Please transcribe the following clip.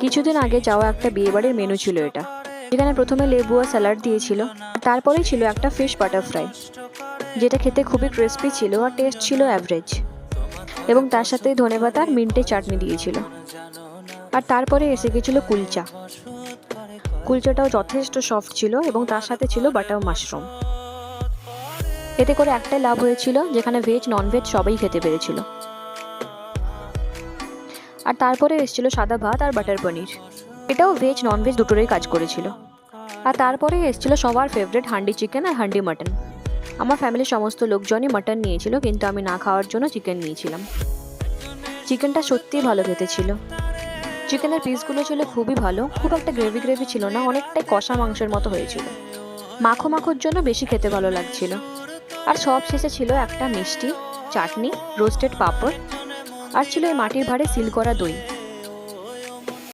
কিছুদিন আগে যাওয়া একটা বিয়েবাড়ির মেনু ছিল এটা, যেখানে প্রথমে লেবু আর স্যালাড দিয়েছিল, তারপরেই ছিল একটা ফিশ বাটার ফ্রাই, যেটা খেতে খুবই ক্রিস্পি ছিল আর টেস্ট ছিল অ্যাভারেজ, এবং তার সাথে ধনেপাতা আর মিন্টে চাটনি দিয়েছিল। আর তারপরে এসে গেছিল কুলচা। কুলচাটাও যথেষ্ট সফট ছিল এবং তার সাথে ছিল বাটার মাশরুম। এতে করে একটাই লাভ হয়েছিল, যেখানে ভেজ ননভেজ সবাই খেতে পেরেছিল। আর তারপরে এসেছিল সাদা ভাত আর বাটার পনির, এটাও ভেজ ননভেজ দুটোরই কাজ করেছিল। আর তারপরে এসেছিল সবার ফেভারিট হান্ডি চিকেন আর হান্ডি মাটন। আমার ফ্যামিলির সমস্ত লোকজনই মাটন নিয়েছিল, কিন্তু আমি না খাওয়ার জন্য চিকেন নিয়েছিলাম। চিকেনটা সত্যিই ভালো খেতে ছিল। চিকেনের পিসগুলো ছিল খুবই ভালো, খুব একটা গ্রেভি গ্রেভি ছিল না, অনেকটাই কষা মাংসের মতো হয়েছিল। মাখো মাখোর জন্য বেশি খেতে ভালো লাগছিল। আর সব শেষে ছিল একটা মিষ্টি, চাটনি, রোস্টেড পাঁপড়, আর ছিল এই মাটির ভাঁড়ে সিল করা দই।